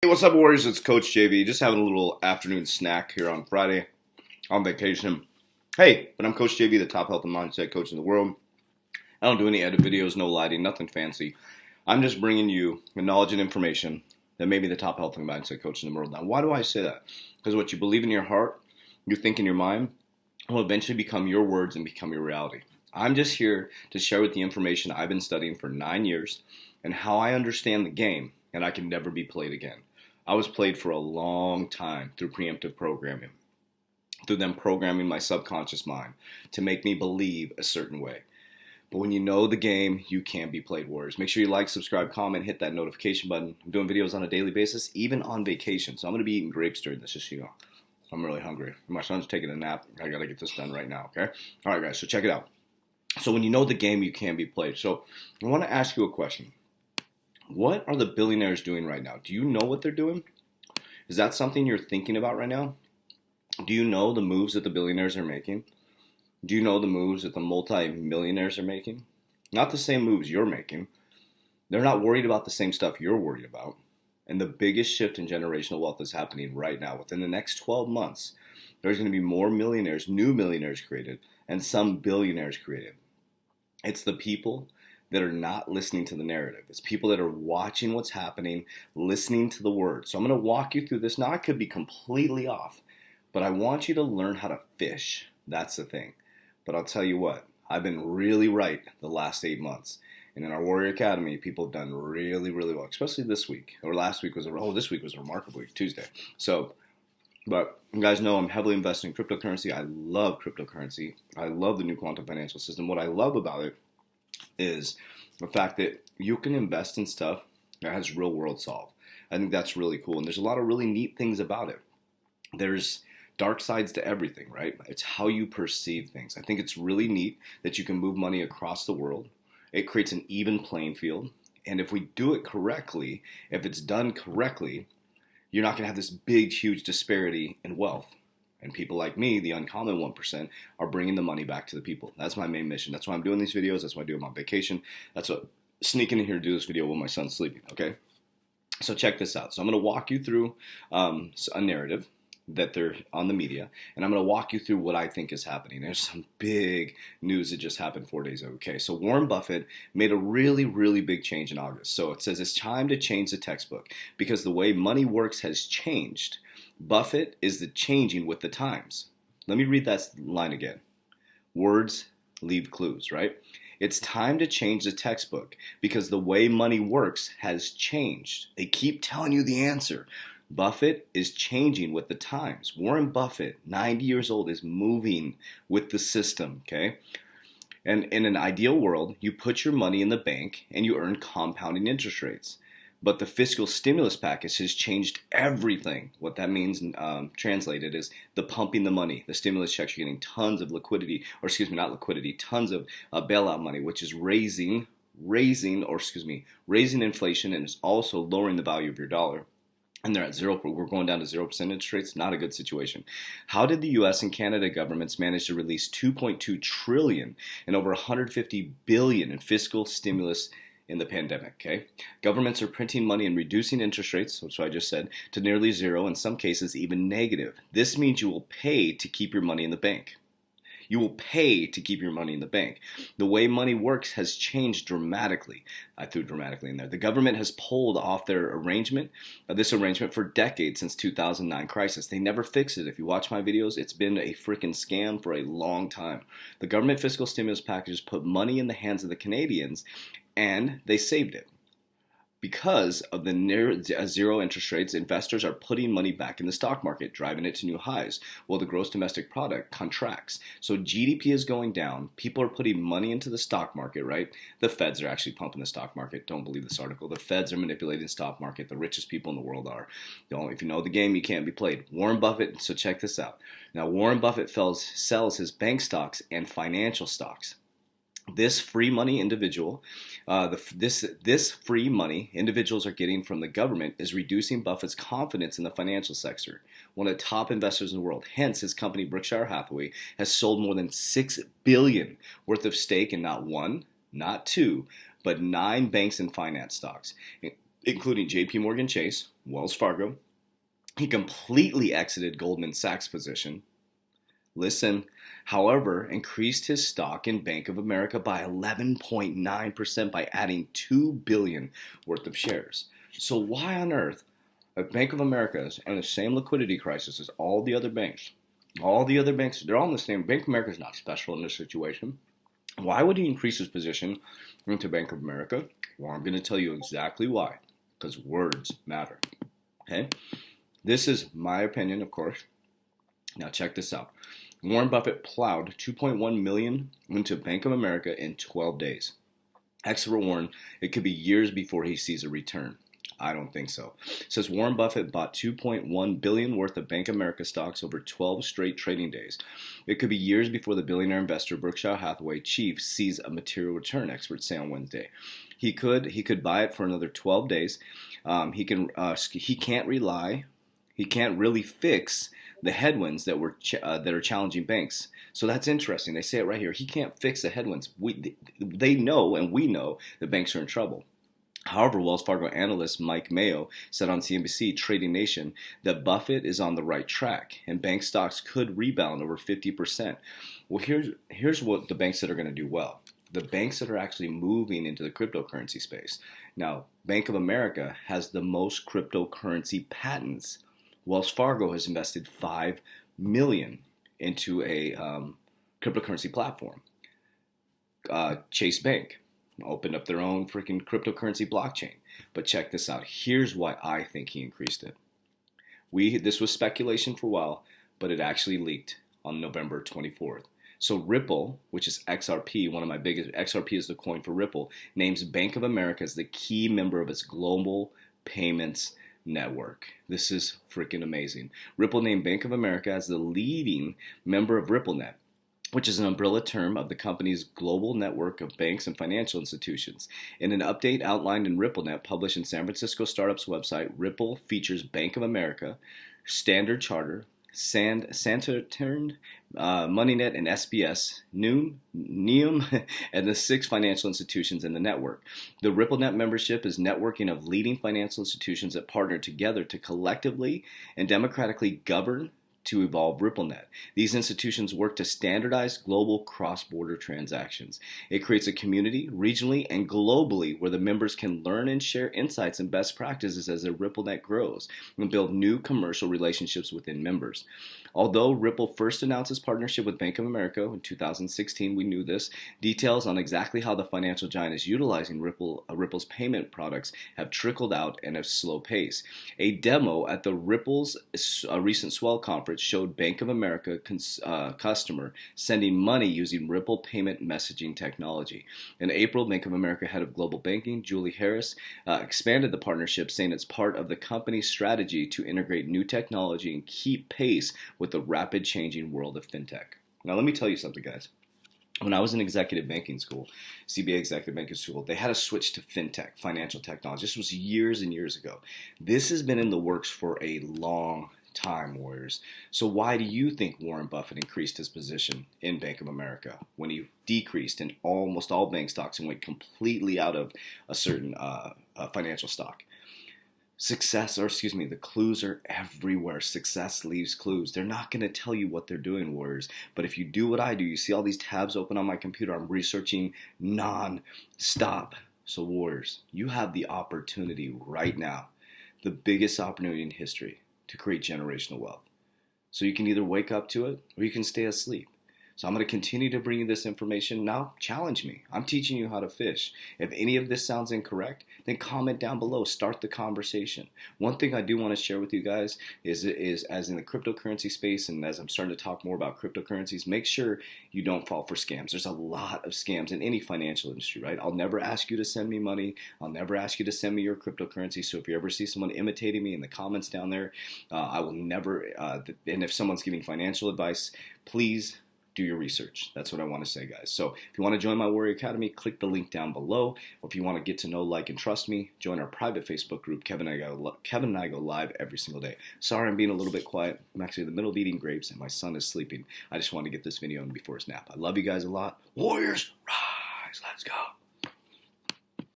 What's up, Warriors? It's Coach JV. Just having a little afternoon snack here on Friday on vacation. Hey, but I'm Coach JV, the top health and mindset coach in the world. I don't do any edit videos, no lighting, nothing fancy. I'm just bringing you the knowledge and information that made me the top health and mindset coach in the world. Now, why do I say that? Because what you believe in your heart, you think in your mind, will eventually become your words and become your reality. I'm just here to share with the information I've been studying for 9 years and how I understand the game, and I can never be played again. I was played for a long time through preemptive programming, through them programming my subconscious mind to make me believe a certain way. But when you know the game, you can be played, Warriors. Make sure you like, subscribe, comment, hit that notification button. I'm doing videos on a daily basis, even on vacation. So I'm going to be eating grapes during this, just so you know. I'm really hungry. My son's taking a nap. I got to get this done right now, okay? All right, guys, so check it out. So when you know the game, you can be played. So I want to ask you a question. What are the billionaires doing right now? Do you know what they're doing? Is that something you're thinking about right now? Do you know the moves that the billionaires are making? Do you know the moves that the multi-millionaires are making? Not the same moves you're making. They're not worried about the same stuff you're worried about. And the biggest shift in generational wealth is happening right now. Within the next 12 months, there's going to be more millionaires, new millionaires created, and some billionaires created. It's the people that are not listening to the narrative. It's people that are watching what's happening, listening to the words. So I'm going to walk you through this. Now, I could be completely off, but I want you to learn how to fish. That's the thing. But I'll tell you what, I've been really right the last 8 months. And in our Warrior Academy, people have done really, really well, especially this week. Or last week was this week was a remarkable week, Tuesday. So, but you guys know I'm heavily invested in cryptocurrency. I love cryptocurrency. I love the new quantum financial system. What I love about it is the fact that you can invest in stuff that has real world solve. I think that's really cool. And there's a lot of really neat things about it. There's dark sides to everything, right? It's how you perceive things. I think it's really neat that you can move money across the world. It creates an even playing field. And if we do it correctly, if it's done correctly, you're not going to have this big, huge disparity in wealth. And people like me, the uncommon 1%, are bringing the money back to the people. That's my main mission. That's why I'm doing these videos. That's why I do them on vacation. That's what sneaking in here to do this video while my son's sleeping, okay? So check this out. So I'm going to walk you through a narrative that they're on the media, and I'm going to walk you through what I think is happening. There's some big news that just happened 4 days ago. Okay, so Warren Buffett made a really, really big change in August. So it says it's time to change the textbook because the way money works has changed. Buffett is the changing with the times. Let me read that line again. Words leave clues, right? It's time to change the textbook because the way money works has changed. They keep telling you the answer. Buffett is changing with the times. Warren Buffett, 90 years old, is moving with the system, okay? And in an ideal world, you put your money in the bank and you earn compounding interest rates. But the fiscal stimulus package has changed everything. What that means, translated, is the pumping the money. The stimulus checks, you're getting tons of liquidity, or excuse me, not liquidity, tons of bailout money, which is raising inflation, and is also lowering the value of your dollar. And they're at zero. We're going down to 0% interest rates. Not a good situation. How did the U.S. and Canada governments manage to release 2.2 trillion and over 150 billion in fiscal stimulus in the pandemic? Okay, governments are printing money and reducing interest rates, which I just said, to nearly zero. In some cases, even negative. This means you will pay to keep your money in the bank. You will pay to keep your money in the bank. The way money works has changed dramatically. I threw dramatically in there. The government has pulled off this arrangement for decades since 2009 crisis. They never fixed it. If you watch my videos, it's been a freaking scam for a long time. The government fiscal stimulus packages put money in the hands of the Canadians, and they saved it. Because of the near zero interest rates, investors are putting money back in the stock market, driving it to new highs, while the gross domestic product contracts. So GDP is going down. People are putting money into the stock market, right? The feds are actually pumping the stock market. Don't believe this article. The feds are manipulating the stock market. The richest people in the world are. If you know the game, you can't be played. Warren Buffett, so check this out. Now, Warren Buffett sells his bank stocks and financial stocks. This free money individuals are getting from the government is reducing Buffett's confidence in the financial sector, one of the top investors in the world. Hence, his company Berkshire Hathaway has sold more than $6 billion worth of stake in not one, not two, but 9 banks and finance stocks, including JP Morgan Chase, Wells Fargo. He completely exited Goldman Sachs' position. Listen, however, increased his stock in Bank of America by 11.9% by adding $2 billion worth of shares. So why on earth, if Bank of America is in the same liquidity crisis as all the other banks, they're all in the same. Bank of America is not special in this situation. Why would he increase his position into Bank of America? Well, I'm going to tell you exactly why. Because words matter. Okay? This is my opinion, of course. Now check this out. Warren Buffett plowed $2.1 million into Bank of America in 12 days. Expert warn, it could be years before he sees a return. I don't think so. It says Warren Buffett bought $2.1 billion worth of Bank of America stocks over 12 straight trading days. It could be years before the billionaire investor Berkshire Hathaway chief sees a material return, experts say on Wednesday. He could buy it for another 12 days. He can't really fix the headwinds that are challenging banks. So that's interesting. They say it right here. He can't fix the headwinds. They know, and we know, that banks are in trouble. However, Wells Fargo analyst Mike Mayo said on CNBC Trading Nation that Buffett is on the right track and bank stocks could rebound over 50%. Well, here's what the banks that are going to do well. The banks that are actually moving into the cryptocurrency space. Now, Bank of America has the most cryptocurrency patents. Wells Fargo has invested $5 million into a cryptocurrency platform. Chase Bank opened up their own freaking cryptocurrency blockchain. But check this out. Here's why I think he increased it. This was speculation for a while, but it actually leaked on November 24th. So Ripple, which is XRP, one of my biggest, XRP is the coin for Ripple, names Bank of America as the key member of its global payments network. This is freaking amazing. Ripple named Bank of America as the leading member of RippleNet, which is an umbrella term of the company's global network of banks and financial institutions. In an update outlined in RippleNet, published in San Francisco startup's website, Ripple features Bank of America, Standard Chartered, Santander, MoneyNet, and SBS, Neum, and the 6 financial institutions in the network. The RippleNet membership is networking of leading financial institutions that partner together to collectively and democratically govern to evolve RippleNet. These institutions work to standardize global cross-border transactions. It creates a community, regionally and globally, where the members can learn and share insights and best practices as their RippleNet grows and build new commercial relationships within members. Although Ripple first announced its partnership with Bank of America in 2016, we knew this, details on exactly how the financial giant is utilizing Ripple's payment products have trickled out at a slow pace. A demo at the Ripple's recent Swell conference showed Bank of America customer sending money using Ripple payment messaging technology. In April, Bank of America head of global banking, Julie Harris, expanded the partnership, saying it's part of the company's strategy to integrate new technology and keep pace with the rapid changing world of fintech. Now, let me tell you something, guys. When I was in executive banking school, CBA executive banking school, they had a switch to fintech, financial technology. This was years and years ago. This has been in the works for a long time, Warriors. So why do you think Warren Buffett increased his position in Bank of America when he decreased in almost all bank stocks and went completely out of a certain financial stock? The clues are everywhere. Success leaves clues. They're not going to tell you what they're doing, Warriors. But if you do what I do, you see all these tabs open on my computer. I'm researching non-stop. So, Warriors, you have the opportunity right now, the biggest opportunity in history, to create generational wealth. So you can either wake up to it or you can stay asleep. So I'm going to continue to bring you this information. Now, challenge me. I'm teaching you how to fish. If any of this sounds incorrect, then comment down below. Start the conversation. One thing I do want to share with you guys is as in the cryptocurrency space and as I'm starting to talk more about cryptocurrencies, make sure you don't fall for scams. There's a lot of scams in any financial industry, right? I'll never ask you to send me money. I'll never ask you to send me your cryptocurrency. So if you ever see someone imitating me in the comments down there, I will never, and if someone's giving financial advice, please do your research. That's what I want to say, guys. So if you want to join my Warrior Academy, click the link down below. Or if you want to get to know, like, and trust me, join our private Facebook group. Kevin and I go live every single day. Sorry I'm being a little bit quiet. I'm actually in the middle of eating grapes and my son is sleeping. I just wanted to get this video in before his nap. I love you guys a lot. Warriors, rise. Let's go.